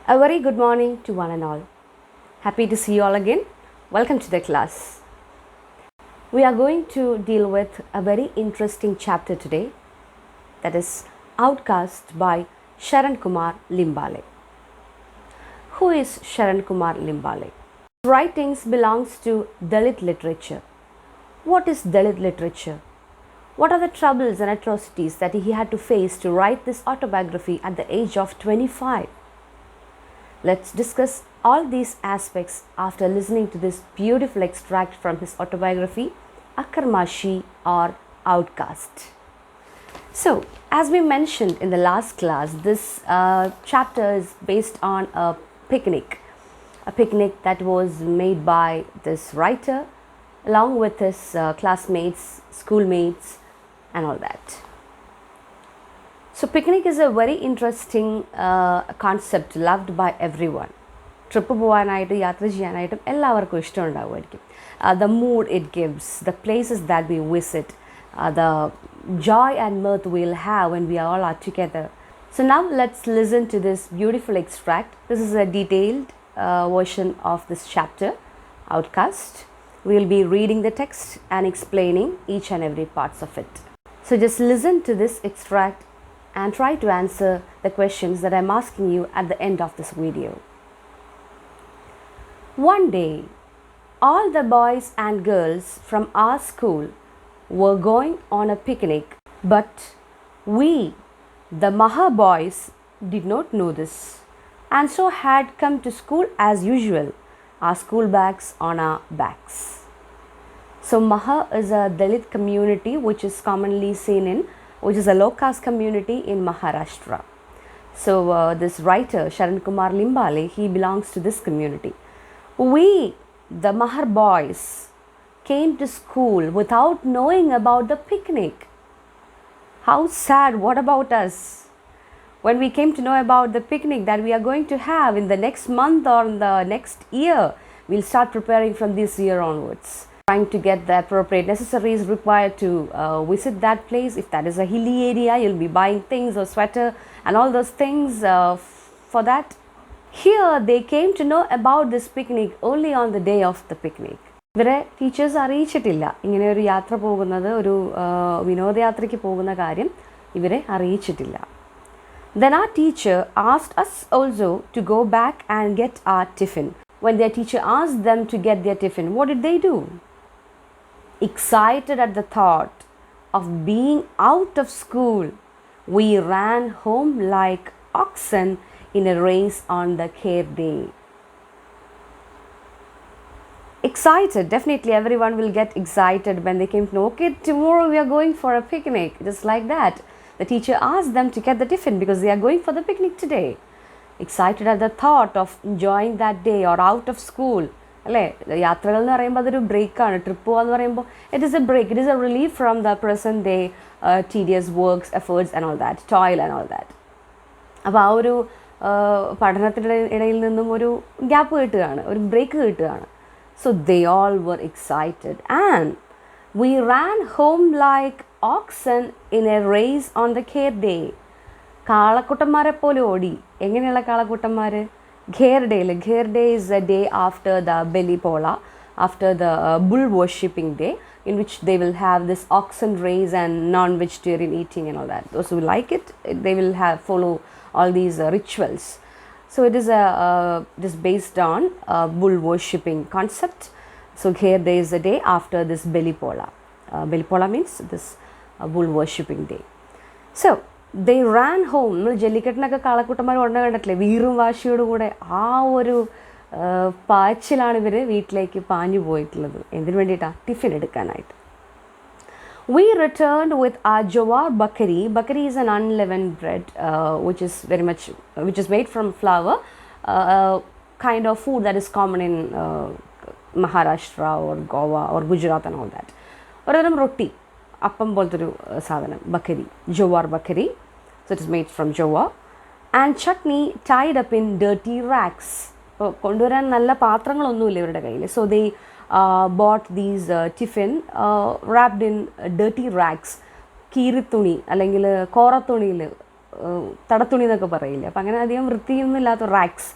A very good morning to one and all. Happy to see you all again. Welcome to the class. We are going to deal with a very interesting chapter today, that is Outcast by Sharan Kumar Limbale. Who is Sharan Kumar Limbale? His writings belongs to Dalit literature. What is Dalit literature? What are the troubles and atrocities that he had to face to write this autobiography at the age of 25? Let's discuss all these aspects after listening to this beautiful extract from his autobiography, Akarmashi or Outcast. So, as we mentioned in the last class, this chapter is based on a picnic that was made by this writer along with his classmates, schoolmates, and all that. So, picnic is a very interesting concept loved by everyone. Trip പോകാനായിട്ട് യാത്ര ചെയ്യാനായിട്ടും എല്ലാവർക്കും ഇഷ്ടമുണ്ടാവുമായിരിക്കും. The mood it gives, the places that we visit, the joy and mirth we'll have when we all are together. So now let's listen to this beautiful extract. This is a detailed version of this chapter, Outcast. We'll be reading the text and explaining each and every parts of it. So just listen to this extract and try to answer the questions that I'm asking you at the end of this video. One day, all the boys and girls from our school were going on a picnic, but we, the Maha boys, did not know this and so had come to school as usual, our school bags on our backs. So Maha is a Dalit community which is commonly seen in, which is a low caste community in Maharashtra. So this writer Sharan Kumar Limbale, he belongs to this community. We, the Mahar boys, came to school without knowing about the picnic. How sad, what about us? When we came to know about the picnic that we are going to have in the next month or in the next year, we'll start preparing from this year onwards. Trying to get the appropriate necessaries required to visit that place. If that is a hilly area, you'll be buying things or sweater and all those things for that. Here they came to know about this picnic only on the day of the picnic. ഇവരെ teachers അറിയിച്ചിട്ടില്ല ഇങ്ങനെ ഒരു യാത്ര പോകുന്നത്, ഒരു വിനോദയാത്രയ്ക്ക് പോകുന്ന കാര്യം ഇവരെ അറിയിച്ചിട്ടില്ല. Then our teacher asked us also to go back and get our tiffin. When their teacher asked them to get their tiffin, what did they do? Excited at the thought of being out of school, we ran home like oxen in a race on the care day. Excited, definitely everyone will get excited when they came to know, okay, tomorrow we are going for a picnic. Just like that, the teacher asked them to get the tiffin because they are going for the picnic today. Excited at the thought of enjoying that day or out of school. അല്ലേ, യാത്രകൾ എന്ന് പറയുമ്പോൾ അതൊരു ബ്രേക്കാണ്. Trip പോകുക എന്ന് പറയുമ്പോൾ it is a break, it is a relief from the present day tedious works, efforts and all that, toil and all that. അപ്പോൾ ആ ഒരു പഠനത്തിൻ്റെ ഇടയിൽ നിന്നും ഒരു ഗ്യാപ്പ് കിട്ടുകയാണ്, ഒരു ബ്രേക്ക് കിട്ടുകയാണ്. So they all were excited and we ran home like oxen in a race on the care day. കാളക്കുട്ടന്മാരെ പോലെ ഓടി. എങ്ങനെയുള്ള കാളക്കുട്ടന്മാർ? ഘേർ ഡേയിൽ. ഘേർ day is a day after the Beli Pola, after the bull worshipping day, in which they will have this oxen race and non-vegetarian eating and all that. Those who like it, they will follow all these rituals. So it is based on bull worshipping concept. So here there is a day after this Beli Pola. Beli Pola means this bull worshipping day. So they ran home. നമ്മൾ ജല്ലിക്കെട്ടിനൊക്കെ കാളക്കൂട്ടന്മാർ ഉടനെ കണ്ടിട്ടില്ലേ, വീറും വാശിയോടും കൂടെ ആ ഒരു പാച്ചിലാണ് ഇവർ വീട്ടിലേക്ക് പാഞ്ഞു പോയിട്ടുള്ളത്. എന്തിനു വേണ്ടിയിട്ടാണ്? ടിഫിൻ എടുക്കാനായിട്ട്. We returned with our jowar bakari. Bakari is an unleavened bread which is made from flour, kind of food that is common in Maharashtra or Goa or Gujarat and all that. ഒരുതരം റൊട്ടി, അപ്പം പോലത്തെ ഒരു സാധനം, Bakary, jowar bakari. So it is made from jowar. And chutney tied up in dirty racks. ഇപ്പോൾ കൊണ്ടുവരാൻ നല്ല പാത്രങ്ങളൊന്നുമില്ല ഇവരുടെ കയ്യിൽ. So they bought these tiffin wrapped in dirty rags. കീറിത്തുണി അല്ലെങ്കിൽ കോറത്തുണിയിൽ തടത്തുണി എന്നൊക്കെ പറയില്ലേ, അപ്പം അങ്ങനെ അധികം വൃത്തിയൊന്നും ഇല്ലാത്ത റാക്സ്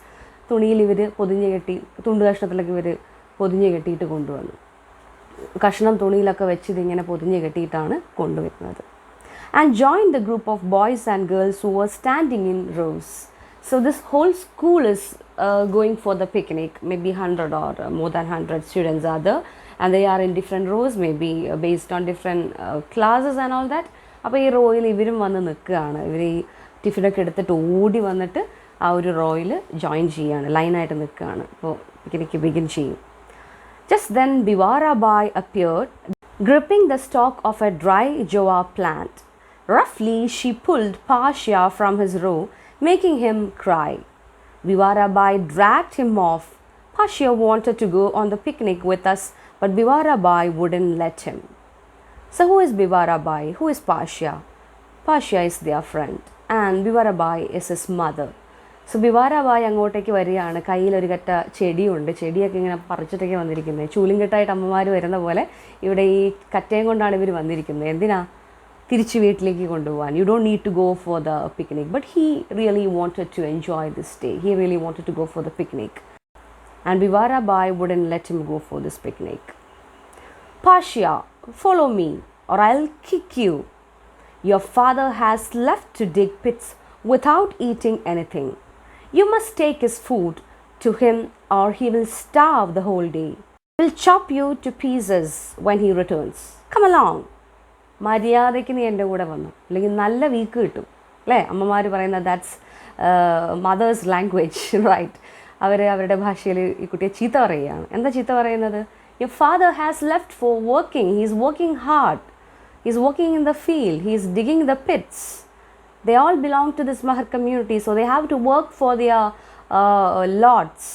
തുണിയിൽ ഇവർ പൊതിഞ്ഞ് കെട്ടി, തുണ്ട് കഷ്ണത്തിലൊക്കെ ഇവർ പൊതിഞ്ഞ് കെട്ടിയിട്ട് കൊണ്ടുവന്നു. കഷ്ണം തുണിയിലൊക്കെ വെച്ച് ഇതിങ്ങനെ പൊതിഞ്ഞ് കെട്ടിയിട്ടാണ് കൊണ്ടുവരുന്നത്. And join the group of boys and girls who were standing in rows. So this whole school is going for the picnic. Maybe 100 or more than 100 students are there, and they are in different rows, maybe based on different classes and all that. അപ്പോൾ ഈ റോയിൽ ഇവരും വന്ന് നിൽക്കുകയാണ്. ഇവർ ഈ ടിഫിനൊക്കെ എടുത്തിട്ട് ഓടി വന്നിട്ട് ആ ഒരു റോയിൽ ജോയിൻ ചെയ്യുകയാണ്, ലൈനായിട്ട് നിൽക്കുകയാണ്. അപ്പോൾ പിക്നിക്ക് ബിഗിൻ ചെയ്യും. Just then Bivara Bai appeared, gripping the stalk of a dry jowar plant. Roughly she pulled Pasha from his row, making him cry. Bivara Bai dragged him off. Pasha wanted to go on the picnic with us, but Bivara Bai wouldn't let him. So who is Bivara Bai? Who is Pasha? Pasha is their friend, and Bivara Bai is his mother. So Bivara Bai അങ്ങോട്ടേക്ക് വരികയാണ്. കയ്യിലൊരു കറ്റ ചെടിയുണ്ട്, ചെടിയൊക്കെ ഇങ്ങനെ പറിച്ചിട്ടൊക്കെ വന്നിരിക്കുന്നത്. ചൂലിങ്കെട്ടായിട്ട് അമ്മമാർ വരുന്ന പോലെ ഇവിടെ ഈ കറ്റയും കൊണ്ടാണ് ഇവർ വന്നിരിക്കുന്നത്. എന്തിനാ? തിരിച്ച് വീട്ടിലേക്ക് കൊണ്ടുപോകാൻ. You don't need to go for the picnic, but he really wanted to enjoy this day. He really wanted to go for the picnic, and Bivara Bai wouldn't let him go for this picnic. Pasha, follow me or I'll kick you. Your father has left to dig pits without eating anything. You must take his food to him or he will starve the whole day. He'll chop you to pieces when he returns. Come along. മര്യാദയ്ക്ക് നീ എൻ്റെ കൂടെ വന്നു, അല്ലെങ്കിൽ നല്ല week കിട്ടും അല്ലേ? അമ്മമാർ പറയുന്നത് ദാറ്റ്സ് മദേഴ്സ് ലാംഗ്വേജ്, റൈറ്റ്? അവർ അവരുടെ ഭാഷയിൽ ഈ കുട്ടിയെ ചീത്ത പറയുകയാണ്. എന്താ ചീത്ത പറയുന്നത്? Your father has left for working. He is working hard. He is working in the field. He is digging the pits. They all belong to this Mahar community, so they have to work for their lots.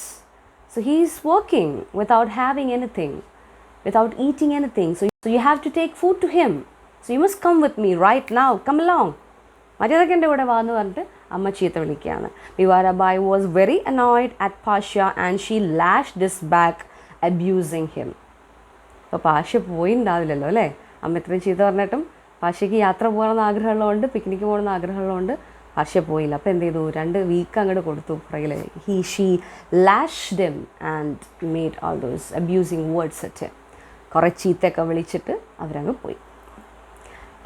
So he is working without having anything, without eating anything. So you have to take food to him. So you must come with me right now. Come along. മര്യാദയ്ക്കെൻ്റെ കൂടെ വാന്ന് പറഞ്ഞിട്ട് അമ്മ ചീത്ത വിളിക്കുകയാണ്. Bivara Bai was very annoyed at Pasha and she lashed his back, abusing him. അപ്പോൾ പാഷ പോയിണ്ടാവില്ലല്ലോ അല്ലേ? അമ്മ ഇത്രയും ചീത്ത പറഞ്ഞിട്ടും പാഷയ്ക്ക് യാത്ര പോകണമെന്ന് ആഗ്രഹമുള്ളതുകൊണ്ട്, പിക്നിക്ക് പോകണമെന്ന് ആഗ്രഹമുള്ളതുകൊണ്ട് പാഷ പോയില്ല. അപ്പോൾ എന്ത് ചെയ്തു? 2 വീക്ക് അങ്ങോട്ട് കൊടുത്തു പുറകിൽ. She lashed him and made all those abusing words at him. കുറേ ചീത്തയൊക്കെ വിളിച്ചിട്ട് അവരങ്ങ് പോയി.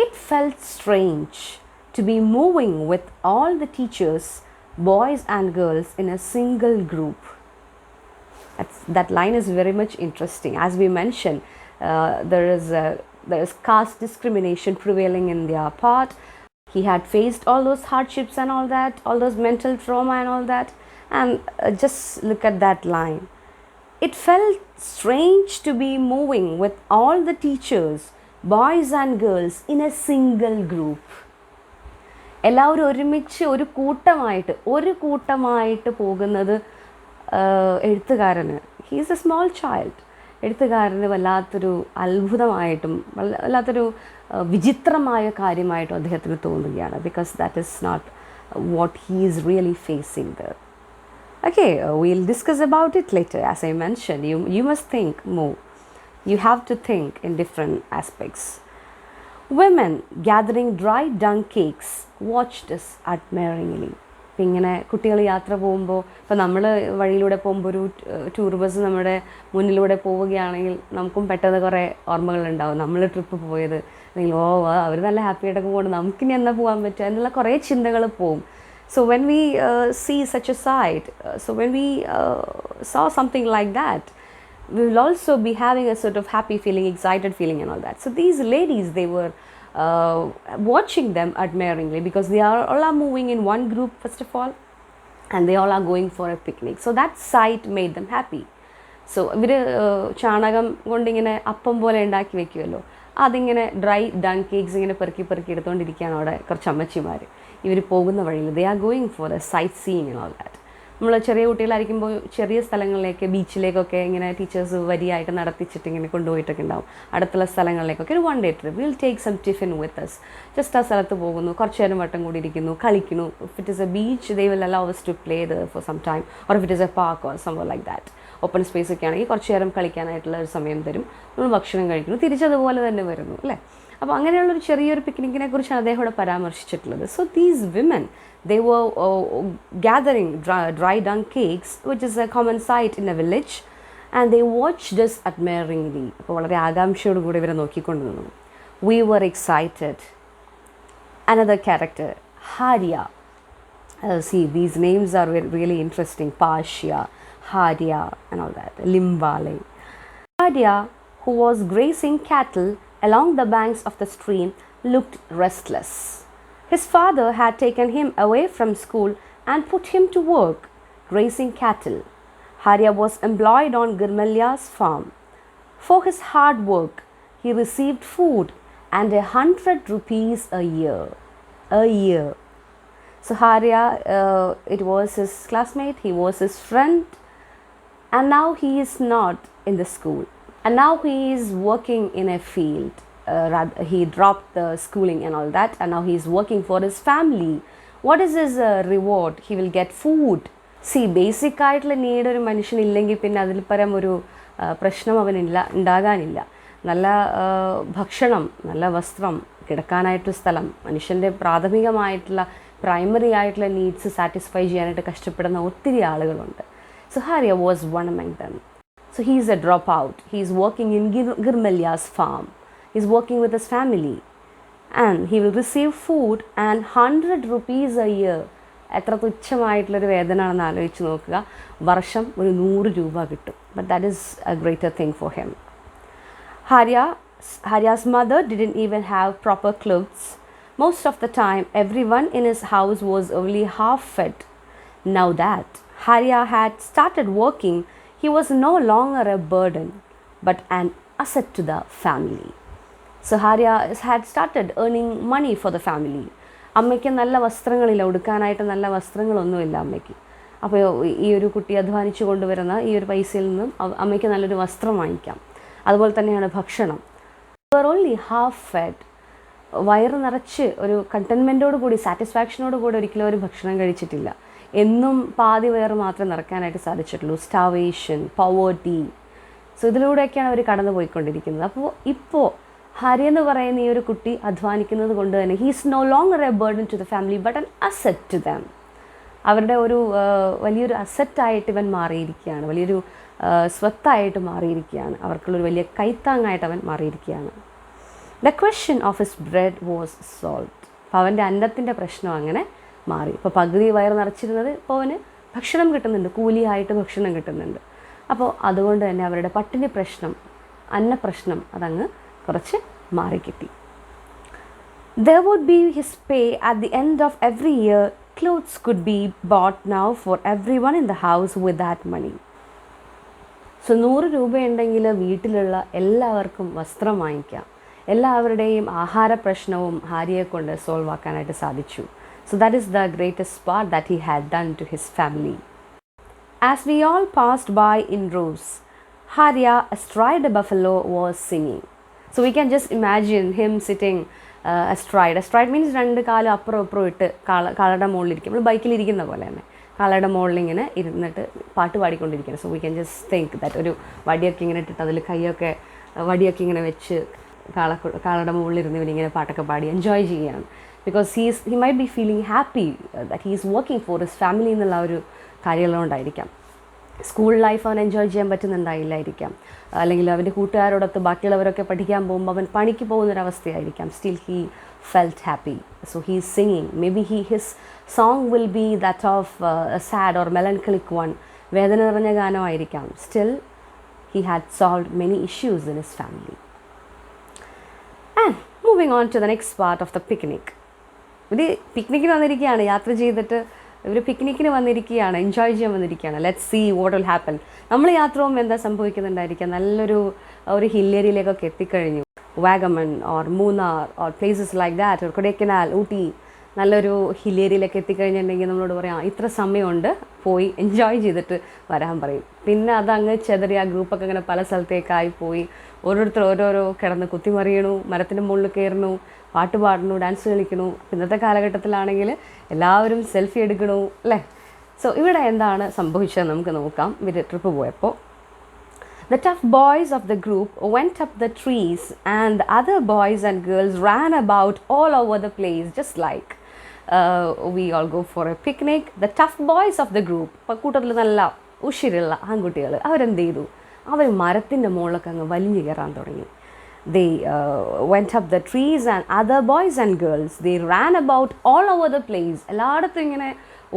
It felt strange to be moving with all the teachers, boys and girls, in a single group. That line is very much interesting. As we mentioned, there is caste discrimination prevailing in their part. He had faced all those hardships and all that, all those mental trauma and all that. And just look at that line. It felt strange to be moving with all the teachers, boys and girls, in a single group. എല്ലാവരും ഒരുമിച്ച് ഒരു കൂട്ടമായിട്ട് പോകുന്നത് എഴുത്തുകാരന്, he's a small child, എഴുത്തുകാരന് വല്ലാത്തൊരു അത്ഭുതമായിട്ടും വല്ലാത്തൊരു വിചിത്രമായ കാര്യമായിട്ടും അദ്ദേഹത്തിന് തോന്നുകയാണ്. Because that is not what he is really facing there. Okay, we'll discuss about it later. As I mentioned, you must think more. You have to think in different aspects. Women gathering dry dung cakes watched us admiringly. ഇപ്പം ഇങ്ങനെ കുട്ടികൾ യാത്ര പോകുമ്പോൾ, ഇപ്പോൾ നമ്മൾ വഴിയിലൂടെ പോകുമ്പോൾ ഒരു ടൂർ ബസ് നമ്മുടെ മുന്നിലൂടെ പോവുകയാണെങ്കിൽ നമുക്കും പെട്ടെന്ന് കുറേ ഓർമ്മകളുണ്ടാവും. നമ്മൾ ട്രിപ്പ് പോയത്, അല്ലെങ്കിൽ അവർ നല്ല ഹാപ്പി ആയിട്ടൊക്കെ പോകുന്നത്, നമുക്കിനി എന്നാ പോകാൻ പറ്റുക എന്നുള്ള കുറേ ചിന്തകൾ പോവും. So when we see such a sight, so when we saw something like that, we will also be having a sort of happy feeling, excited feeling and all that. So these ladies, they were watching them admiringly, because they all are moving in one group first of all, and they all are going for a picnic. So that sight made them happy. So ഇവർ ചാണകം കൊണ്ടിങ്ങനെ അപ്പം പോലെ ഉണ്ടാക്കി വെക്കുമല്ലോ, അതിങ്ങനെ dry dung cakes ഇങ്ങനെ പെറുക്കി എടുത്തുകൊണ്ടിരിക്കുകയാണ് അവിടെ കുറച്ച് അമ്മച്ചിമാർ. ഇവർ പോകുന്ന വഴിയിൽ they are going for a sightseeing and all that. നമ്മൾ ചെറിയ കുട്ടികളായിരിക്കുമ്പോൾ ചെറിയ സ്ഥലങ്ങളിലേക്ക്, ബീച്ചിലേക്കൊക്കെ ഇങ്ങനെ ടീച്ചേഴ്സ് വരിയായിട്ട് നടത്തിച്ചിട്ട് ഇങ്ങനെ കൊണ്ടുപോയിട്ടൊക്കെ ഉണ്ടാവും. അടുത്തുള്ള സ്ഥലങ്ങളിലേക്കൊക്കെ ഒരു 1 day trip, will take some tiffin with us. Just ആ സ്ഥലത്ത് പോകുന്നു, കുറച്ച് നേരം വട്ടം കൂടി ഇരിക്കുന്നു, കളിക്കുന്നു. If it is a beach, they will allow us to play there for some time, or if it is a park or somewhere like that. Open space ഒക്കെ ആണെങ്കിൽ കുറച്ച് നേരം കളിക്കാനായിട്ടുള്ള ഒരു സമയം തരും. നമ്മൾ ഭക്ഷണം കഴിക്കുന്നു, തിരിച്ചതുപോലെ തന്നെ വരുന്നു അല്ലേ? അപ്പോൾ അങ്ങനെയുള്ളൊരു ചെറിയൊരു പിക്നിക്കിനെ കുറിച്ചാണ് അദ്ദേഹം ഇവിടെ പരാമർശിച്ചിട്ടുള്ളത്. So these women, they were gathering dry dung cakes, which is a common sight in a village, and they watched us admiringly. അപ്പോൾ വളരെ ആകാംക്ഷയോട് കൂടി ഇവരെ നോക്കിക്കൊണ്ട് നിന്നു. We were excited. Another character, Hariya. See, these names are really interesting. Pasha, Hariya and all that. Limbale. Hariya, who was grazing cattle along the banks of the stream, looked restless. His father had taken him away from school and put him to work grazing cattle. Hariya was employed on Girmalya's farm. For his hard work, he received food and 100 rupees a year. A year. So Hariya, it was his classmate, he was his friend, and now he is not in the school. And now he is working in a field. He dropped the schooling and all that, and now he is working for his family. What is his reward? He will get food. See, basic ആയിട്ടുള്ള need ഒരു മനുഷ്യനില്ലെങ്കിൽ പിന്നെ അതിൽ പരം ഒരു പ്രശ്നം അവനില്ല, ഉണ്ടാകാനില്ല. നല്ല ഭക്ഷണം, നല്ല വസ്ത്രം, കിടക്കാനായിട്ട് സ്ഥലം, മനുഷ്യൻ്റെ പ്രാഥമികമായിട്ടുള്ള പ്രൈമറി ആയിട്ടുള്ള നീഡ്സ് സാറ്റിസ്ഫൈ ചെയ്യാനായിട്ട് കഷ്ടപ്പെടുന്ന ഒത്തിരി ആളുകളുണ്ട്. So Hariya was one among them. So he is a dropout. He is working in Girmalya's farm. He is working with his family. And he will receive food and 100 rupees a year. എത്ര തുച്ഛമായിട്ടുള്ളൊരു വേതനമാണെന്ന് ആലോചിച്ച് നോക്കുക. വർഷം ഒരു 100 രൂപ കിട്ടും. But that is a greater thing for him. Hariya's mother didn't even have proper clothes. Most of the time, everyone in his house was only half fed. Now that Hariya had started working, he was no longer a burden, but an asset to the family. So Hariya had started earning money for the family. അമ്മയ്ക്ക് നല്ല വസ്ത്രങ്ങളില്ല, ഉടുക്കാനായിട്ട് നല്ല വസ്ത്രങ്ങളൊന്നുമില്ല അമ്മയ്ക്ക്. അപ്പോൾ ഈ ഒരു കുട്ടി അധ്വാനിച്ചു കൊണ്ടുവരുന്ന ഈ ഒരു പൈസയിൽ നിന്നും അമ്മയ്ക്ക് നല്ലൊരു വസ്ത്രം വാങ്ങിക്കാം. അതുപോലെ തന്നെയാണ് ഭക്ഷണം. വർ ഓൺലി ഹാഫ് ഫെഡ്. വയറ് നിറച്ച് ഒരു കണ്ടൻമെൻറ്റോട് കൂടി, സാറ്റിസ്ഫാക്ഷനോട് കൂടി ഒരിക്കലും ഒരു ഭക്ഷണം കഴിച്ചിട്ടില്ല. എന്നും പാതി വയറ് മാത്രമേ നിറയ്ക്കാനായിട്ട് സാധിച്ചിട്ടുള്ളൂ. Starvation, poverty. സോ ഇതിലൂടെയൊക്കെയാണ് അവർ കടന്നു പോയിക്കൊണ്ടിരിക്കുന്നത്. അപ്പോൾ ഇപ്പോൾ ഹരി എന്ന് പറയുന്ന ഈ ഒരു കുട്ടി അധ്വാനിക്കുന്നത് കൊണ്ട് തന്നെ he's no longer a burden to the family but an asset to them. അവരുടെ ഒരു വലിയൊരു അസെറ്റായിട്ട് ഇവൻ മാറിയിരിക്കുകയാണ്, വലിയൊരു സ്വത്തായിട്ട് മാറിയിരിക്കുകയാണ്, അവർക്കുള്ളൊരു വലിയ കൈത്താങ്ങായിട്ട് അവൻ മാറിയിരിക്കുകയാണ്. The question of his bread was solved. അപ്പോൾ അവൻ്റെ അന്നത്തിൻ്റെ പ്രശ്നം അങ്ങനെ മാറി. ഇപ്പോൾ പകുതി വയറ് നിറച്ചിരുന്നത് ഇപ്പോൾ അവന് ഭക്ഷണം കിട്ടുന്നുണ്ട്, കൂലിയായിട്ട് ഭക്ഷണം കിട്ടുന്നുണ്ട്. അപ്പോൾ അതുകൊണ്ട് തന്നെ അവരുടെ പട്ടിണി പ്രശ്നം, അന്നപ്രശ്നം അതങ്ങ് കുറച്ച് മാറിക്കിട്ടി. There would be his pay at the end of every year. Clothes could be bought now for everyone in the house with that money. So 100 രൂപയുണ്ടെങ്കിൽ വീട്ടിലുള്ള എല്ലാവർക്കും വസ്ത്രം വാങ്ങിക്കാം. എല്ലാവരുടെയും ആഹാര പ്രശ്നവും ഹാരിയെ കൊണ്ട് സോൾവ് ആക്കാനായിട്ട് സാധിച്ചു. So that is the greatest part that he had done to his family. As we all passed by in rows, Hariya, astride a buffalo, was singing. So we can just imagine him sitting astride. Astride means രണ്ട് കാലം അപ്പുറം അപ്പുറം ഇട്ട് കാളയുടെ മുകളിലിരിക്കും. നമ്മൾ ബൈക്കിലിരിക്കുന്ന പോലെ തന്നെ കാളയുടെ മുകളിലിങ്ങനെ ഇരുന്നിട്ട് പാട്ട് പാടിക്കൊണ്ടിരിക്കുകയാണ്. So we can just think that ഒരു വടിയൊക്കെ ഇങ്ങനെ ഇട്ടിട്ട് അതിൽ കൈയൊക്കെ വടിയൊക്കെ ഇങ്ങനെ വെച്ച് കാളയുടെ മുകളിലിരുന്ന് ഇവനിങ്ങനെ പാട്ടൊക്കെ പാടി എൻജോയ് ചെയ്യുകയാണ്. Because he might be feeling happy that he is working for his family എന്നുള്ള ഒരു കാര്യങ്ങളുണ്ടായിരിക്കാം. സ്കൂൾ ലൈഫ് അവൻ എൻജോയ് ചെയ്യാൻ പറ്റുന്നുണ്ടായില്ലായിരിക്കാം, അല്ലെങ്കിൽ അവൻ്റെ കൂട്ടുകാരോടൊത്ത് ബാക്കിയുള്ളവരൊക്കെ പഠിക്കാൻ പോകുമ്പോൾ അവൻ പണിക്ക് പോകുന്നൊരവസ്ഥയായിരിക്കാം. Still he felt happy. So he is singing. May be his song will be that of sad or melancholic one. വേദന നിറഞ്ഞ ഗാനമായിരിക്കാം. Still he had solved many issues in his family. And moving on to the next part of the picnic. ഇത് പിക്നിക്കിന് വന്നിരിക്കുകയാണ്, യാത്ര ചെയ്തിട്ട് ഇവർ പിക്നിക്കിന് വന്നിരിക്കുകയാണ്, എൻജോയ് ചെയ്യാൻ വന്നിരിക്കുകയാണ്. Let's see what will happen. നമ്മൾ യാത്ര പോകുമ്പോൾ എന്താ സംഭവിക്കുന്നുണ്ടായിരിക്കാം, നല്ലൊരു ഹിൽ ഏരിയയിലേക്കൊക്കെ എത്തിക്കഴിഞ്ഞു, Vagamon or Munnar or places like that, or Kodaikanal, Ooty, നല്ലൊരു ഹിൽ ഏരിയയിലൊക്കെ എത്തിക്കഴിഞ്ഞിട്ടുണ്ടെങ്കിൽ നമ്മളോട് പറയാം ഇത്ര സമയമുണ്ട്, പോയി എൻജോയ് ചെയ്തിട്ട് വരാൻ പറയും. പിന്നെ അതങ്ങ് ചെതറി ആ ഗ്രൂപ്പൊക്കെ ഇങ്ങനെ പല സ്ഥലത്തേക്കായി പോയി ഓരോരുത്തർ ഓരോരോ കിടന്ന് കുത്തിമറിയണു, മരത്തിൻ്റെ മുകളിൽ കയറണു, പാട്ട് പാടണു, ഡാൻസ് കളിക്കണു. ഇന്നത്തെ കാലഘട്ടത്തിലാണെങ്കിൽ എല്ലാവരും സെൽഫി എടുക്കണു അല്ലേ. സോ ഇവിടെ എന്താണ് സംഭവിച്ചത് നമുക്ക് നോക്കാം. ഇവർ ട്രിപ്പ് പോയപ്പോൾ The tough boys of the group went up the trees, and the other boys and girls ran about all over the place, just like we all go for a picnic. The tough boys of the group, കൂട്ടത്തിൽ നല്ല ഉഷിരുള്ള ആൺകുട്ടികൾ അവരെന്ത് ചെയ്തു, അവർ മരത്തിൻ്റെ മുകളിലൊക്കെ അങ്ങ് വലിഞ്ഞു കയറാൻ തുടങ്ങി. They went up the trees, and other boys and girls, they ran about all over the place. എല്ലായിടത്തും ഇങ്ങനെ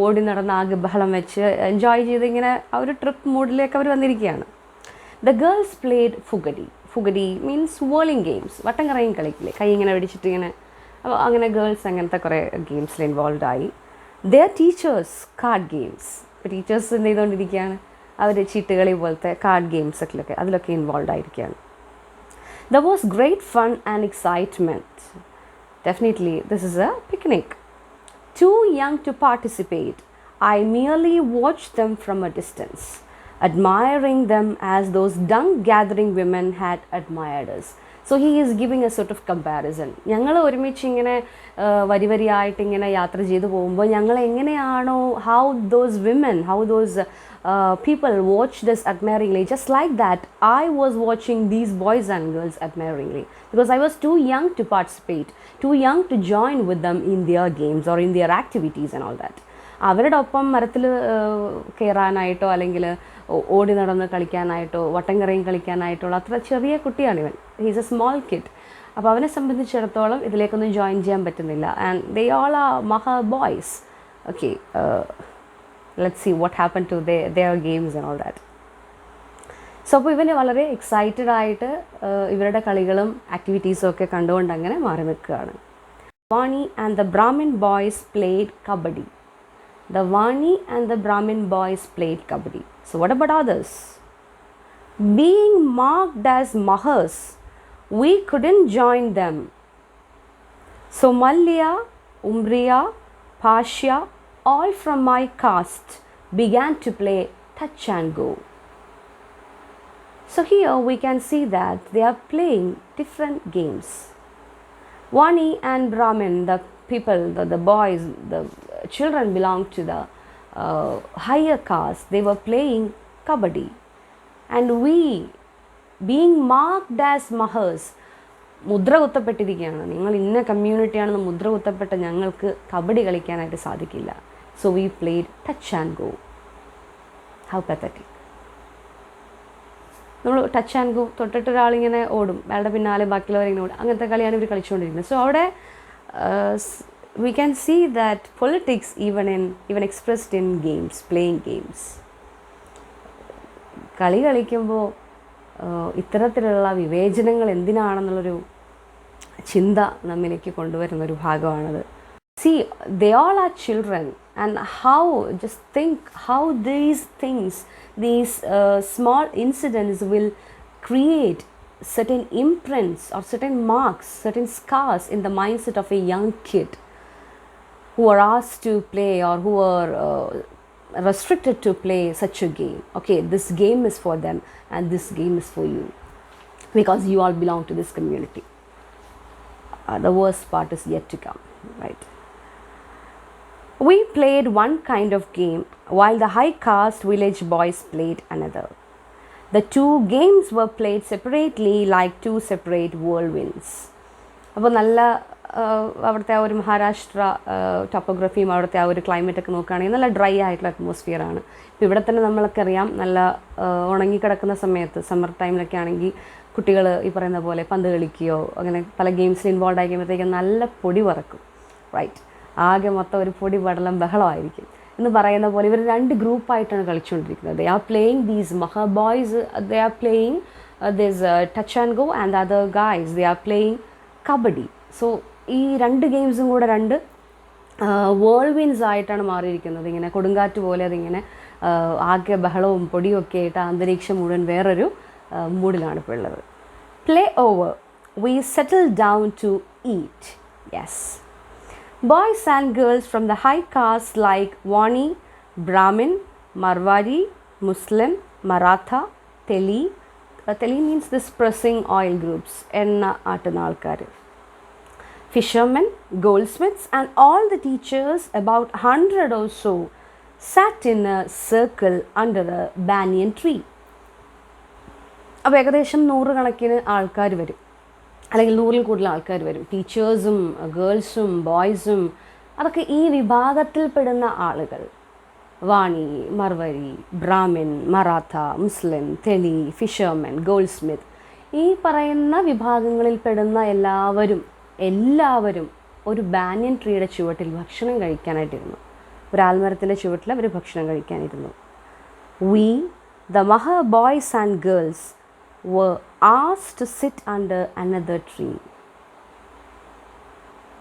ഓടി നടന്ന് ആകെ ബഹളം വെച്ച് എൻജോയ് ചെയ്ത് ഇങ്ങനെ ആ ഒരു ട്രിപ്പ് മൂഡിലേക്ക് അവർ വന്നിരിക്കുകയാണ്. The girls played fugadi. Fugadi means whirling games. വട്ടം കറയും കളിക്കില്ലേ, കൈ ഇങ്ങനെ പിടിച്ചിട്ട് ഇങ്ങനെ. അപ്പോൾ അങ്ങനെ ഗേൾസ് അങ്ങനത്തെ കുറേ ഗെയിംസിൽ ഇൻവോൾവ് ആയി. Their teachers card games. ഇപ്പോൾ ടീച്ചേഴ്സ് എന്ത് ചെയ്തുകൊണ്ടിരിക്കുകയാണ്, അവർ ചീട്ടുകളി പോലത്തെ കാർഡ് ഗെയിംസൊക്കെ അതിലൊക്കെ ഇൻവോൾവ് ആയിരിക്കുകയാണ്. There was great fun and excitement. Definitely, this is a picnic. Too young to participate, I merely watched them from a distance, admiring them as those dung-gathering women had admired us. So he is giving a sort of comparison. ഞങ്ങൾ ഒരുമിച്ച് ഇങ്ങനെ വരി വരിയായിട്ട് ഇങ്ങനെ യാത്ര ചെയ്തു പോകുമ്പോൾ ഞങ്ങൾ എങ്ങനെയാണോ, how those women, how those people watched us admiringly, just like that I was watching these boys and girls admiringly, because I was too young to participate, too young to join with them in their games or in their activities and all that. അവരുടെ ഒപ്പം മരത്തിൽ കയറാനായിട്ടോ അല്ലെങ്കിൽ ഓടി നടന്ന് കളിക്കാനായിട്ടോ വട്ടം കറയും കളിക്കാനായിട്ടുള്ള അത്ര ചെറിയ കുട്ടിയാണിവൻ. He's a small kid. അപ്പോൾ അവനെ സംബന്ധിച്ചിടത്തോളം ഇതിലേക്കൊന്നും ജോയിൻ ചെയ്യാൻ പറ്റുന്നില്ല. And they all are Mahar boys. Okay, let's see what happen to their games and all that. So അപ്പോൾ ഇവന് വളരെ എക്സൈറ്റഡ് ആയിട്ട് ഇവരുടെ കളികളും ആക്ടിവിറ്റീസും ഒക്കെ കണ്ടുകൊണ്ട് അങ്ങനെ മാറി നിൽക്കുകയാണ്. Vani and the Brahmin boys played kabaddi. The Vani and the Brahmin boys played kabaddi. So what about others? Being marked as mahas, we couldn't join them. So Malya, Umbriya, Pashya, all from my caste, began to play touch and go. So here we can see that they are playing different games. Vani and Brahmin, the people, the boys, the children belong to the higher caste, they were playing kabaddi. And we, being marked as mahas, മുദ്ര കുത്തപ്പെട്ടിരിക്കുകയാണ്, നിങ്ങൾ ഇന്ന കമ്മ്യൂണിറ്റിയാണെന്ന് മുദ്ര കുത്തപ്പെട്ട ഞങ്ങൾക്ക് കബഡി കളിക്കാനായിട്ട് സാധിക്കില്ല. So we played touch and go. How pathetic. നമ്മൾ touch and go, തൊട്ടിട്ട് ഒരാളിങ്ങനെ ഓടും, അയാളുടെ പിന്നാലെ ബാക്കിയുള്ളവരിങ്ങനെ ഓടും, അങ്ങനത്തെ കളിയാണ് ഇവർ കളിച്ചുകൊണ്ടിരിക്കുന്നത്. സോ അവിടെ we can see that politics even expressed in games, playing games. കളി കളിക്കുമ്പോൾ ഇത്തരത്തിലുള്ള വിവേചനങ്ങൾ എന്തിനാണെന്നുള്ളൊരു ചിന്ത നമ്മിലേക്ക് കൊണ്ടുവരുന്നൊരു ഭാഗമാണത്. See, they all are children, and how, just think how these things, these small incidents will create certain imprints or certain marks, certain scars in the mindset of a young kid who are asked to play or who are restricted to play such a game. Okay, this game is for them and this game is for you because you all belong to this community. The worst part is yet to come, right? We played one kind of game while the high caste village boys played another. The two games were played separately like two separate whirlwinds. അപ്പോൾ നല്ല അവിടുത്തെ ആ ഒരു മഹാരാഷ്ട്ര ടോപ്പോഗ്രഫിയും അവിടുത്തെ ആ ഒരു ക്ലൈമറ്റൊക്കെ നോക്കുകയാണെങ്കിൽ നല്ല ഡ്രൈ ആയിട്ടുള്ള അറ്റ്മോസ്ഫിയറാണ്. ഇപ്പോൾ ഇവിടെ തന്നെ നമ്മളൊക്കെ അറിയാം, നല്ല ഉണങ്ങിക്കിടക്കുന്ന സമയത്ത് സമ്മർ ടൈമിലൊക്കെ ആണെങ്കിൽ കുട്ടികൾ ഈ പറയുന്ന പോലെ പന്ത് കളിക്കുകയോ അങ്ങനെ പല ഗെയിംസിൽ ഇൻവോൾവ് ആയി കഴിയുമ്പോഴത്തേക്കും നല്ല പൊടി പറക്കും, റൈറ്റ്? ആകെ മൊത്തം ഒരു പൊടി പടലം ബഹളമായിരിക്കും എന്ന് പറയുന്ന പോലെ ഇവർ രണ്ട് ഗ്രൂപ്പായിട്ടാണ് കളിച്ചുകൊണ്ടിരിക്കുന്നത്. They are playing these Mahar boys, they are playing this touch and go, and other guys they are playing kabaddi. So ഈ രണ്ട് ഗെയിംസും കൂടെ രണ്ട് വേൾവിൻസ് ആയിട്ടാണ് മാറിയിരിക്കുന്നത്. ഇങ്ങനെ കൊടുങ്കാറ്റ് പോലെ അതിങ്ങനെ ആകെ ബഹളവും പൊടിയും ഒക്കെ ആയിട്ട് അന്തരീക്ഷം മുഴുവൻ വേറൊരു മൂഡിലാണ് ഇപ്പോൾ ഉള്ളത്. Play over, we settle down to eat. Yes, boys and girls from the high caste like Vani, Brahmin, Marwari, Muslim, Maratha, Teli. Teli means this pressing oil groups, enna aatana alkar, fishermen, goldsmiths and all the teachers, about 100 or so, sat in a circle under a banyan tree. അപ്പോൾ ഏകദേശം 100 കണക്കിന് ആൾക്കാർ വരും, അല്ലെങ്കിൽ 100-ൽ കൂടുതൽ ആൾക്കാർ വരും. ടീച്ചേഴ്സും ഗേൾസും ബോയ്സും അതൊക്കെ ഈ വിഭാഗത്തിൽപ്പെടുന്ന ആളുകൾ. വാണി, മർവരി, ബ്രാഹ്മിൻ, മറാത്ത, മുസ്ലിം, തെലി, ഫിഷർമെൻ, ഗോൾഡ് സ്മിത്ത്, ഈ പറയുന്ന വിഭാഗങ്ങളിൽപ്പെടുന്ന എല്ലാവരും ഒരു ബാനിയൻ ട്രീയുടെ ചുവട്ടിൽ ഭക്ഷണം കഴിക്കാനായിട്ടിരുന്നു. ഒരു ആൽമരത്തിൻ്റെ ചുവട്ടിൽ അവർ ഭക്ഷണം കഴിക്കാനിരുന്നു. We, the Maha boys and girls, were asked to sit under another tree.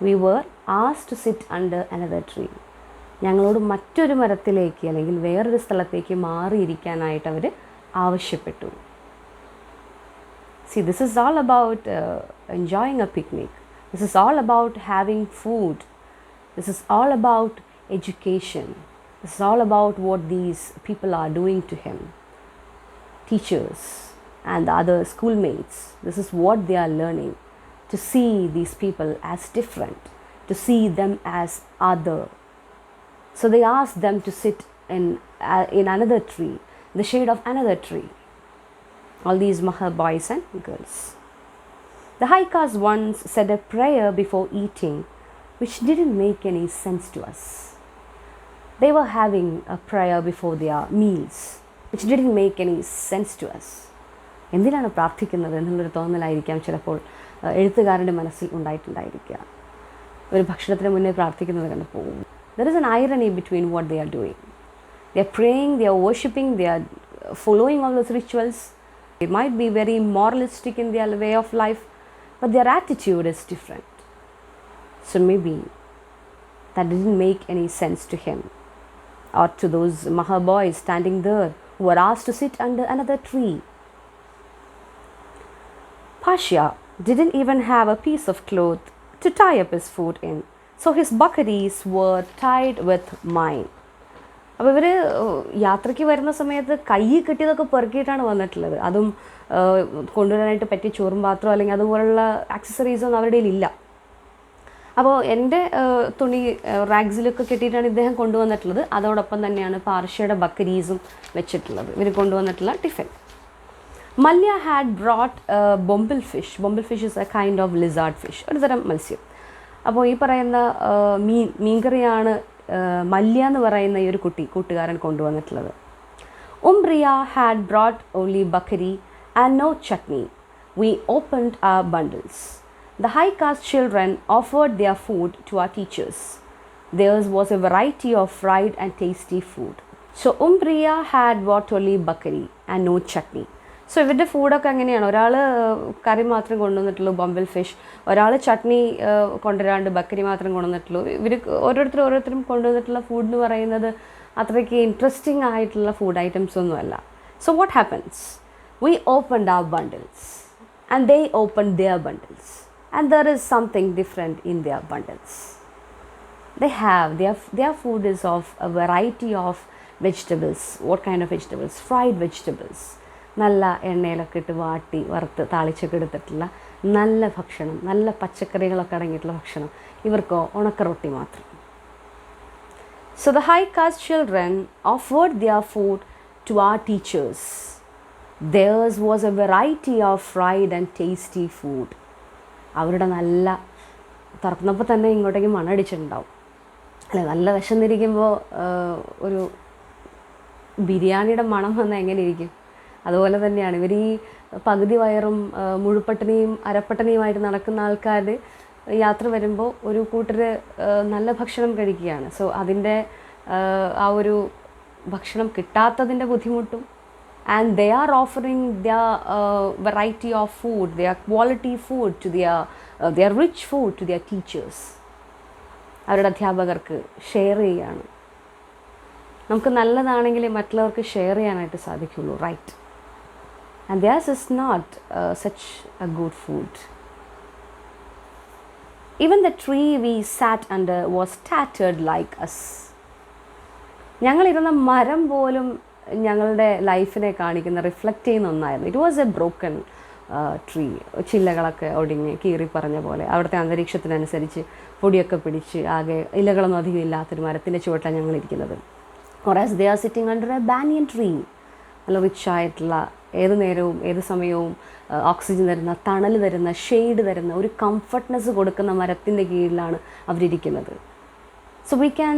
We were asked to sit under another tree. ഞങ്ങളോട് മറ്റൊരു മരത്തിലേക്ക് അല്ലെങ്കിൽ വേറൊരു സ്ഥലത്തേക്ക് മാറിയിരിക്കാനായിട്ട് അവർ ആവശ്യപ്പെട്ടു. See, this is all about enjoying a picnic. This is all about having food. This is all about education. This is all about what these people are doing to him. Teachers and the other schoolmates, this is what they are learning. To see these people as different, to see them as other. So they asked them to sit in another tree, in the shade of another tree. All these Maha boys and girls. The high caste ones said a prayer before eating, which didn't make any sense to us. They were having a prayer before their meals, which didn't make any sense to us. എന്തിനാണ് പ്രാർത്ഥിക്കുന്നത് എന്നുള്ളൊരു തോന്നലായിരിക്കാം ചിലപ്പോൾ എഴുത്തുകാരൻ്റെ മനസ്സിൽ ഉണ്ടായിട്ടുണ്ടായിരിക്കുക. ഒരു ഭക്ഷണത്തിന് മുന്നേ പ്രാർത്ഥിക്കുന്നത് കണ്ടപ്പോൾ there is an irony between what they are doing. They are praying, they are worshipping, they are following all those rituals. They might be very moralistic in their way of life, but their attitude is different. So maybe that didn't make any sense to him or to those Maha boys standing there who were asked to sit under another tree. Pasha didn't even have a piece of cloth to tie up his foot in, so his buckatees were tied with mine. അപ്പോൾ ഇവർ യാത്രയ്ക്ക് വരുന്ന സമയത്ത് കൈ കെട്ടിയതൊക്കെ പെറുക്കിയിട്ടാണ് വന്നിട്ടുള്ളത്. അതും കൊണ്ടുവരാനായിട്ട് പറ്റിയ ചോറും പാത്രം അല്ലെങ്കിൽ അതുപോലുള്ള ആക്സസറീസൊന്നും അവരുടെ ഇല്ല. അപ്പോൾ എൻ്റെ തുണി റാഗ്സിലൊക്കെ കെട്ടിയിട്ടാണ് ഇദ്ദേഹം കൊണ്ടുവന്നിട്ടുള്ളത്. അതോടൊപ്പം തന്നെയാണ് പാർഷ്യയുടെ ബക്കരീസും വെച്ചിട്ടുള്ളത്, ഇവർ കൊണ്ടുവന്നിട്ടുള്ള tiffin. Malya had brought bombil fish. Bombil fish is a kind of lizard fish, ഒരു തരം മത്സ്യം. അപ്പോൾ ഈ പറയുന്ന മീൻകറിയാണ് മല്യ എന്ന് പറയുന്ന ഈ ഒരു കൂട്ടുകാരൻ കൊണ്ടുവന്നിട്ടുള്ളത്. Umbria had brought only bakari and no chutney. We opened our bundles. The high caste children offered their food to our teachers. Theirs was a variety of fried and tasty food. So Umbriya had brought only bakari and no chutney. So ഇവരുടെ ഫുഡൊക്കെ എങ്ങനെയാണ്? ഒരാൾ കറി മാത്രം കൊണ്ടുവന്നിട്ടുള്ളൂ, ബോംബിൽ fish. ഒരാൾ chutney കൊണ്ടുവരാണ്ട് Bakary മാത്രം കൊണ്ടുവന്നിട്ടുള്ളൂ. ഇവർ ഓരോരുത്തരും കൊണ്ടുവന്നിട്ടുള്ള ഫുഡ് എന്ന് പറയുന്നത് അത്രയ്ക്ക് ഇൻട്രസ്റ്റിംഗ് ആയിട്ടുള്ള ഫുഡ് ഐറ്റംസ് ഒന്നുമല്ല. So what happens? We opened our bundles and they opened their bundles and there is something different in their bundles. They have their food is of a variety of vegetables. What kind of vegetables? Fried vegetables. നല്ല എണ്ണയിലൊക്കെ ഇട്ട് വാട്ടി വറുത്ത് താളിച്ചൊക്കെ എടുത്തിട്ടുള്ള നല്ല ഭക്ഷണം, നല്ല പച്ചക്കറികളൊക്കെ അടങ്ങിയിട്ടുള്ള ഭക്ഷണം. ഇവർക്കോ ഉണക്ക റൊട്ടി മാത്രം. So the high caste children offered their food to our teachers. Theirs was a variety of fried and tasty food. അവരുടെ നല്ല തുറക്കുന്നപ്പോൾ തന്നെ ഇങ്ങോട്ടേക്ക് മണടിച്ചിട്ടുണ്ടാവും അല്ലേ? നല്ല വിശന്നിരിക്കുമ്പോൾ ഒരു ബിരിയാണിയുടെ മണം വന്നാൽ എങ്ങനെ ഇരിക്കും? അതുപോലെ തന്നെയാണ് ഇവർ ഈ പകുതി വയറും മുഴുപ്പട്ടണിയും അരപ്പട്ടണിയുമായിട്ട് നടക്കുന്ന ആൾക്കാർ യാത്ര വരുമ്പോൾ ഒരു കൂട്ടർ നല്ല ഭക്ഷണം കഴിക്കുകയാണ്. സോ അതിൻ്റെ ആ ഒരു ഭക്ഷണം കിട്ടാത്തതിൻ്റെ ബുദ്ധിമുട്ടും and they are offering their variety of food, their quality food to their rich food to their teachers. അവരുടെ അധ്യാപകർക്ക് ഷെയർ ചെയ്യുകയാണ്. നമുക്ക് നല്ലതാണെങ്കിൽ മറ്റുള്ളവർക്ക് ഷെയർ ചെയ്യാനായിട്ട് സാധിക്കുള്ളൂ, right? And theirs is not such a good food. Even the tree we sat under was tattered like us. ഞങ്ങളിരുന്ന മരം പോലും ഞങ്ങളുടെ ലൈഫിനെ കാണിക്കുന്ന റിഫ്ലക്റ്റ് ചെയ്യുന്ന ഒന്നായിരുന്നു. It was a broken tree. ചില്ലകളൊക്കെ ഒടിഞ്ഞ് കീറി പറഞ്ഞ പോലെ അവിടുത്തെ അന്തരീക്ഷത്തിനനുസരിച്ച് പൊടിയൊക്കെ പിടിച്ച് ആകെ ഇലകളൊന്നും അധികം ഇല്ലാത്തൊരു മരത്തിൻ്റെ ചുവട്ടിലാണ് ഞങ്ങളിരിക്കുന്നത്. whereas they are sitting under a banyan tree. നല്ല റിച്ച് ആയിട്ടുള്ള ഏത് നേരവും ഏത് സമയവും ഓക്സിജൻ തരുന്ന, തണൽ തരുന്ന, ഷെയ്ഡ് തരുന്ന, ഒരു കംഫർട്ട്നെസ് കൊടുക്കുന്ന മരത്തിൻ്റെ കീഴിലാണ് അവരിയ്ക്കുന്നത്. So we can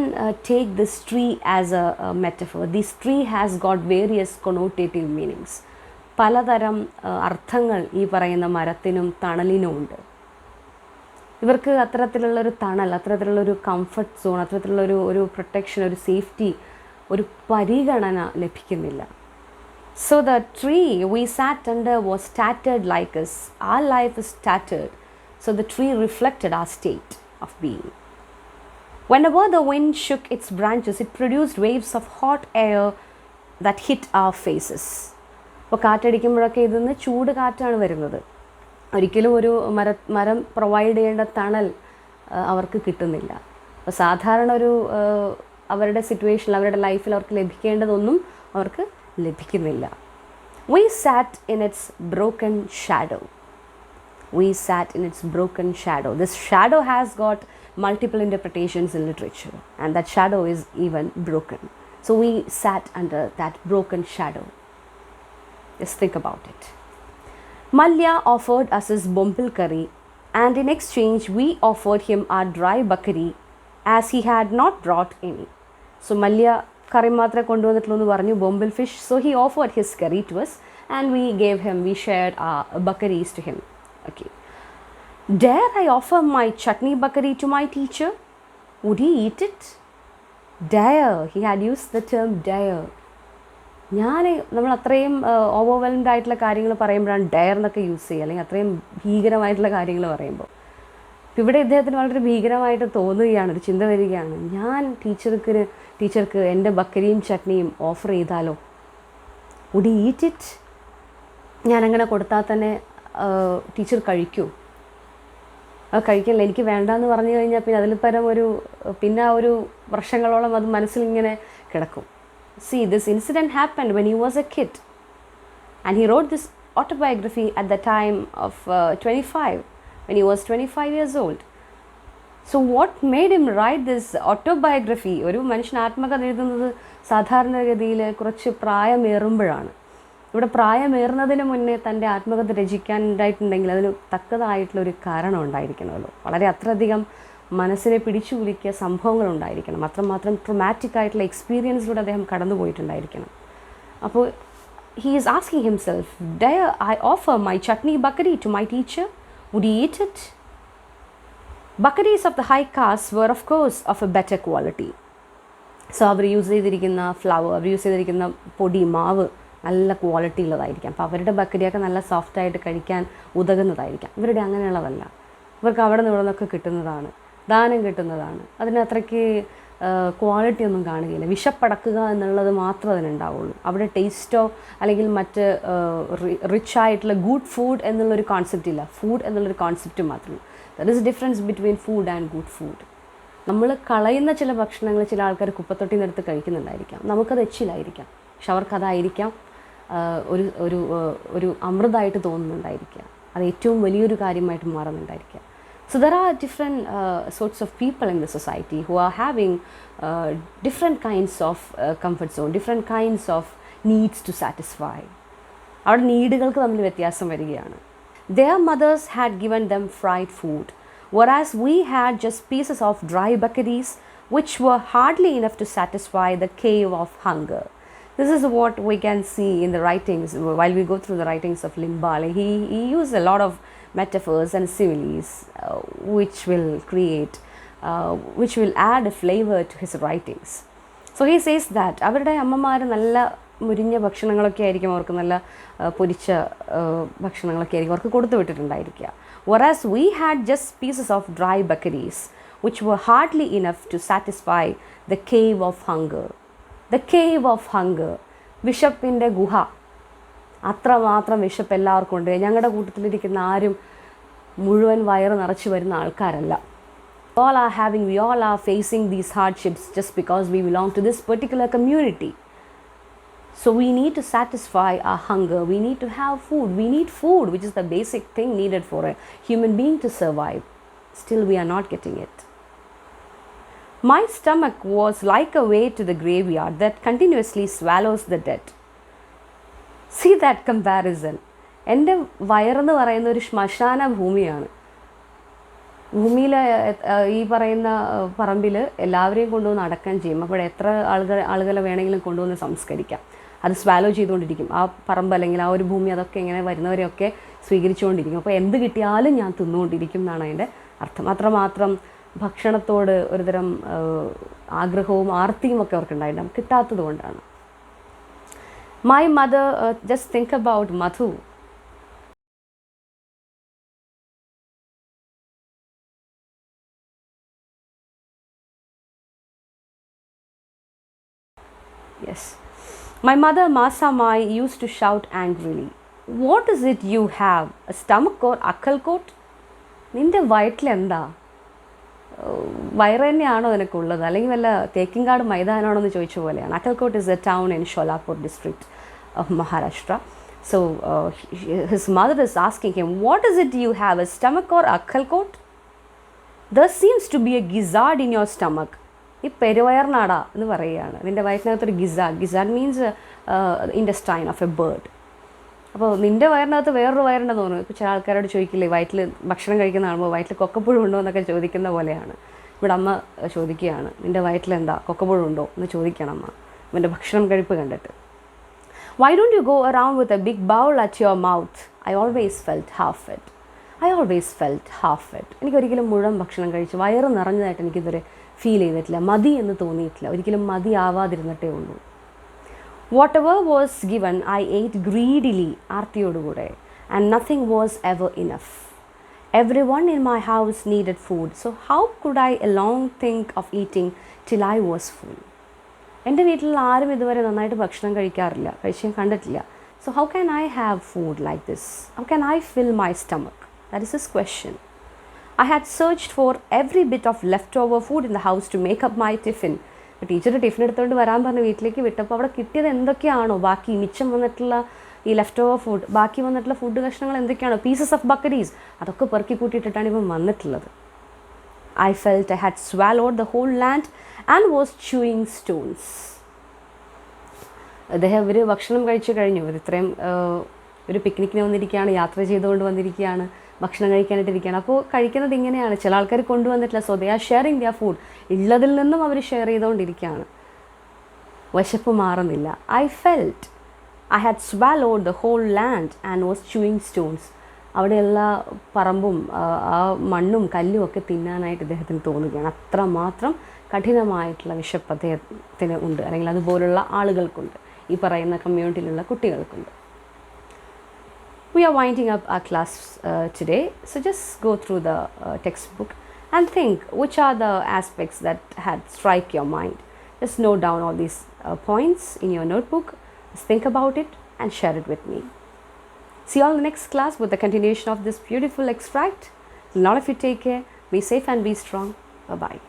take this tree as a metaphor. This tree has got various connotative meanings. പലതരം അർത്ഥങ്ങൾ ഈ പറയുന്ന മരത്തിനും തണലിനും ഉണ്ട്. ഇവർക്ക് അത്തരത്തിലുള്ളൊരു തണൽ, അത്തരത്തിലുള്ളൊരു കംഫർട്ട് സോൺ, അത്തരത്തിലുള്ളൊരു പ്രൊട്ടക്ഷൻ, ഒരു സേഫ്റ്റി, ഒരു പരിഗണന ലഭിക്കുന്നില്ല. So the tree we sat under was tattered like us. Our life is tattered. So the tree reflected our state of being. Whenever the wind shook its branches, it produced waves of hot air that hit our faces. അപ്പോൾ കാറ്റടിക്കുമ്പോഴൊക്കെ ഇതിന്ന് ചൂട് കാറ്റാണ് വരുന്നത്. ഒരിക്കലും ഒരു മരം provide ചെയ്യേണ്ട തണൽ അവർക്ക് കിട്ടുന്നില്ല. അപ്പോൾ സാധാരണ ഒരു അവരുടെ സിറ്റുവേഷനിൽ, അവരുടെ ലൈഫിൽ അവർക്ക് ലഭിക്കേണ്ടതൊന്നും അവർക്ക് ലഭിക്കുന്നില്ല. We sat in its broken shadow. We sat in its broken shadow. This shadow has got multiple interpretations in literature, and that shadow is even broken. So we sat under that broken shadow. Just think about it. Malya offered us his bombil curry, and in exchange we offered him our dry bakari, as he had not brought any. So Malya curry മാത്രമേ കൊണ്ടുവന്നിട്ടുള്ളൂ എന്ന് പറഞ്ഞു, bombil fish. So he offered his curry to us, and we shared our bakaris to him. Okay. Dare I offer my chutney bakari to my teacher? Would he eat it? Dare. He had used the term dare. നമ്മൾ അത്രയും overwhelmed ആയിട്ടുള്ള കാര്യങ്ങൾ പറയുമ്പോഴാണ് Dyer എന്നൊക്കെ use ചെയ്യുക, അല്ലെങ്കിൽ അത്രയും ഭീകരമായിട്ടുള്ള കാര്യങ്ങൾ പറയുമ്പോൾ. ഇവിടെ ഇദ്ദേഹത്തിന് വളരെ ഭീകരമായിട്ട് തോന്നുകയാണ്, ഒരു ചിന്ത വരികയാണ്, ഞാൻ ടീച്ചർക്ക് എൻ്റെ ബക്കരിയും ചട്നിയും ഓഫർ ചെയ്താലോ? Would he eat it? ഞാനങ്ങനെ കൊടുത്താൽ തന്നെ ടീച്ചർ കഴിക്കൂ? അത് കഴിക്കില്ല, എനിക്ക് വേണ്ടാന്ന് പറഞ്ഞു കഴിഞ്ഞാൽ പിന്നെ അതിൽ പരം പിന്നെ ഒരു വർഷങ്ങളോളം അത് മനസ്സിലിങ്ങനെ കിടക്കും. See, this incident happened when he was a kid, and he wrote this autobiography at the time of 25, when he was 25 years old. So what made him write this autobiography? ഒരു മനുഷ്യൻ ആത്മകഥ എഴുതുന്നത് സാധാരണഗതിയിൽ കുറച്ച് പ്രായമേറുമ്പോഴാണ്. ഇവിടെ പ്രായമേറുന്നതിന് മുന്നേ തൻ്റെ ആത്മകഥ രചിക്കാനുണ്ടായിട്ടുണ്ടെങ്കിൽ അതിന് തക്കതായിട്ടുള്ളൊരു കാരണം ഉണ്ടായിരിക്കണമല്ലോ. വളരെ അത്രയധികം മനസ്സിനെ പിടിച്ചു കുലുക്കിയ സംഭവങ്ങൾ ഉണ്ടായിരിക്കണം, അത്രമാത്രം ട്രോമാറ്റിക് ആയിട്ടുള്ള എക്സ്പീരിയൻസിലൂടെ അദ്ദേഹം കടന്നു പോയിട്ടുണ്ടായിരിക്കണം. അപ്പോൾ he is asking himself, dare I offer my chutney bakari to my teacher? Would he eat it? Bakaris of the high caste were of course of a better quality. So അവർ use ചെയ്തിരിക്കുന്ന flour, അവർ use ചെയ്തിരിക്കുന്ന പൊടി, മാവ് നല്ല quality ഉള്ളതായിരിക്കാം. അപ്പോൾ അവരുടെ ബക്കരിയൊക്കെ നല്ല സോഫ്റ്റായിട്ട് കഴിക്കാൻ ഉതകുന്നതായിരിക്കാം. ഇവരുടെ അങ്ങനെയുള്ളതല്ല. ഇവർക്ക് അവിടെ നിന്ന് ഇവിടെ നിന്നൊക്കെ കിട്ടുന്നതാണ്, ദാനം കിട്ടുന്നതാണ്. അതിന് അത്രയ്ക്ക് ക്വാളിറ്റി ഒന്നും കാണുകയില്ല. വിശപ്പടക്കുക എന്നുള്ളത് മാത്രം അതിനുണ്ടാവുള്ളൂ. അവിടെ ടേസ്റ്റോ അല്ലെങ്കിൽ മറ്റ് റിച്ച് ആയിട്ടുള്ള ഗുഡ് ഫുഡ് എന്നുള്ളൊരു കോൺസെപ്റ്റ് ഇല്ല. ഫുഡ് എന്നുള്ളൊരു കോൺസെപ്റ്റ് മാത്രമേ. That is difference between food and good food. നമ്മൾ കളയുന്ന ചില ഭക്ഷണങ്ങൾ ചില ആൾക്കാർ കുപ്പത്തൊട്ടിയിൽ നിന്ന് എടുത്ത് കഴിക്കുന്നുണ്ടായിരിക്കാം. നമുക്കത് എച്ചിലായിരിക്കാം, പക്ഷെ അവർക്കതായിരിക്കാം ഒരു അമൃതമായിട്ട് തോന്നുന്നുണ്ടായിരിക്കുക. അത് ഏറ്റവും വലിയൊരു കാര്യമായിട്ട് മാറുന്നുണ്ടായിരിക്കുക. So there are different sorts of people in the society who are having different kinds of comfort zone, different kinds of needs to satisfy. അവിടെ നീഡുകൾക്ക് തമ്മിൽ വ്യത്യാസം വരികയാണ്. Their mothers had given them fried food, whereas we had just pieces of dry bakaris which were hardly enough to satisfy the cave of hunger. This is what we can see in the writings while we go through the writings of Limbal. He used a lot of metaphors and similes which will add a flavor to his writings. So he says that അവരുടെ അമ്മമാർ നല്ല മുരിഞ്ഞ ഭക്ഷണങ്ങളൊക്കെ ആയിരിക്കും അവർക്ക്, നല്ല പൊരിച്ച ഭക്ഷണങ്ങളൊക്കെ ആയിരിക്കും അവർക്ക് കൊടുത്തു വിട്ടിട്ടുണ്ടായിരിക്കുക. Whereas we had just pieces of dry bakaris which were hardly enough to satisfy the cave of hunger. The cave of hunger, വിശപ്പിൻ്റെ ഗുഹ. അത്രമാത്രം വിശപ്പ് എല്ലാവർക്കും ഉണ്ട്. ഞങ്ങളുടെ കൂട്ടത്തിലിരിക്കുന്ന ആരും മുഴുവൻ വയറ് നിറച്ച് വരുന്ന ആൾക്കാരല്ല. We all are facing these hardships just because we belong to this particular community. So we need to satisfy our hunger. We need to have food. We need food, which is the basic thing needed for a human being to survive. Still we are not getting it. My stomach was like a way to the graveyard that continuously swallows the dead. See that comparison. എൻ്റെ വയറെന്ന് പറയുന്ന ഒരു ശ്മശാന ഭൂമിയാണ്. ഭൂമിയിൽ ഈ പറയുന്ന പറമ്പിൽ എല്ലാവരെയും കൊണ്ടുവന്ന് അടക്കം ചെയ്യും. അപ്പോൾ എത്ര ആളുകളെ വേണമെങ്കിലും കൊണ്ടുവന്ന് സംസ്കരിക്കാം. അത് സ്വാലോ ചെയ്തുകൊണ്ടിരിക്കും. ആ പറമ്പ് അല്ലെങ്കിൽ ആ ഒരു ഭൂമി അതൊക്കെ ഇങ്ങനെ വരുന്നവരെയൊക്കെ സ്വീകരിച്ചുകൊണ്ടിരിക്കും. അപ്പോൾ എന്ത് കിട്ടിയാലും ഞാൻ തിന്നുകൊണ്ടിരിക്കും എന്നാണ് അതിൻ്റെ അർത്ഥം. അത്രമാത്രം ഭക്ഷണത്തോട് ഒരുതരം ആഗ്രഹവും ആർത്തിയും ഒക്കെ അവർക്കുണ്ടായിട്ടുണ്ടാകും, കിട്ടാത്തത് കൊണ്ടാണ്. My mother, just think about Madhu. Yes. My mother, Masamai, used to shout angrily, "What is it you have? A stomach or akal coat?" നിൻ്റെ വയറ്റിലെന്താ? വയറ് തന്നെയാണോ നിനക്കുള്ളത്, അല്ലെങ്കിൽ വല്ല തേക്കിൻകാട് മൈതാനാണോ എന്ന് ചോദിച്ച പോലെയാണ്. Akkalkot is a town in Sholapur district of Maharashtra. So his mother is asking him, "What is it you have? A stomach or akal coat? There seems to be a gizzard in your stomach." ഈ പെരുവയറിനാടാ എന്ന് പറയുകയാണ്. നിൻ്റെ വയറ്റിനകത്തൊരു ഗിസാഡ്. ഗിസാഡ് means intestine of a bird. അപ്പോൾ നിൻ്റെ വയറിനകത്ത് വേറൊരു വയറുണ്ടെന്ന് തോന്നുന്നു. ഇപ്പോൾ ചില ആൾക്കാരോട് ചോദിക്കില്ലേ, വയറ്റിൽ ഭക്ഷണം കഴിക്കുന്ന കാണുമ്പോൾ വയറ്റിൽ കൊക്കപ്പുഴ ഉണ്ടോ എന്നൊക്കെ ചോദിക്കുന്ന പോലെയാണ്. ഇവിടെ അമ്മ ചോദിക്കുകയാണ്, നിൻ്റെ വയറ്റിലെന്താ കൊക്കപ്പുഴ ഉണ്ടോ എന്ന് ചോദിക്കണം അമ്മ അവൻ്റെ ഭക്ഷണം കഴിപ്പ് കണ്ടിട്ട്. "Why don't you go around with a big bowl at your mouth? I always felt half fed. I always felt half fed." എനിക്കൊരിക്കലും മുഴുവൻ ഭക്ഷണം കഴിച്ച് വയറ് നിറഞ്ഞതായിട്ട് എനിക്കിതുവരെ ഫീൽ ചെയ്തിട്ടില്ല. മതി എന്ന് തോന്നിയിട്ടില്ല. ഒരിക്കലും മതി ആവാതിരുന്നിട്ടേ ഉള്ളൂ. "Whatever was given, I ate greedily," ആർത്തിയോടുകൂടെ. "And nothing was ever enough. Everyone in my house needed food. So how could I alone think of eating till I was full?" എൻ്റെ വീട്ടിൽ ആരും ഇതുവരെ നന്നായിട്ട് ഭക്ഷണം കഴിക്കാറില്ല, കഴിച്ച് കണ്ടിട്ടില്ല. "So how can I have food like this? How can I fill my stomach?" That is his question. "I had searched for every bit of leftover food in the house to make up my tiffin." Teacher tiffin എടുത്തുകൊണ്ട് വരാൻ പറഞ്ഞ് വീട്ടിലേക്ക് വിട്ടപ്പോൾ അവിടെ കിട്ടിയത് എന്തൊക്കെയാണോ ബാക്കി മിച്ചം വന്നിട്ടുള്ള ഈ ലെഫ്റ്റ് ഓവർ ഫുഡ്, ബാക്കി വന്നിട്ടുള്ള ഫുഡ് കഷ്ണങ്ങൾ എന്തൊക്കെയാണോ, പീസസ് ഓഫ് ബക്കറീസ്, അതൊക്കെ പെറുക്കി കൂട്ടിയിട്ടിട്ടാണ് ഇപ്പം വന്നിട്ടുള്ളത്. "I felt I had swallowed the whole land and was chewing stones." ഇവർ ഭക്ഷണം കഴിച്ചു കഴിഞ്ഞു. ഇത്രയും ഒരു പിക്നിക്കിന് വന്നിരിക്കുകയാണ്, യാത്ര ചെയ്തുകൊണ്ട് വന്നിരിക്കുകയാണ്, ഭക്ഷണം കഴിക്കാനായിട്ടിരിക്കുകയാണ്. അപ്പോൾ കഴിക്കുന്നത് ഇങ്ങനെയാണ്. ചില ആൾക്കാർ കൊണ്ടുവന്നിട്ടില്ല. So they are sharing their food. ഉള്ളതിൽ നിന്നും അവർ ഷെയർ ചെയ്തുകൊണ്ടിരിക്കുകയാണ്. വിശപ്പ് മാറുന്നില്ല. "I felt I had swallowed the whole land and was chewing stones." അവിടെയുള്ള പറമ്പും ആ മണ്ണും കല്ലും ഒക്കെ തിന്നാനായിട്ട് ഇദ്ദേഹത്തിന് തോന്നുകയാണ്. അത്രമാത്രം കഠിനമായിട്ടുള്ള വിശപ്പ് അദ്ദേഹത്തിന് ഉണ്ട്, അല്ലെങ്കിൽ അതുപോലുള്ള ആളുകൾക്കുണ്ട്, ഈ പറയുന്ന കമ്മ്യൂണിറ്റിയിലുള്ള കുട്ടികൾക്കുണ്ട്. We are winding up our class today, so just go through the textbook and think which are the aspects that had strike your mind. Just note down all these points in your notebook. Just think about it and share it with me. See you all in the next class with the continuation of this beautiful extract. Till all of you take care, be safe and be strong. Bye-bye.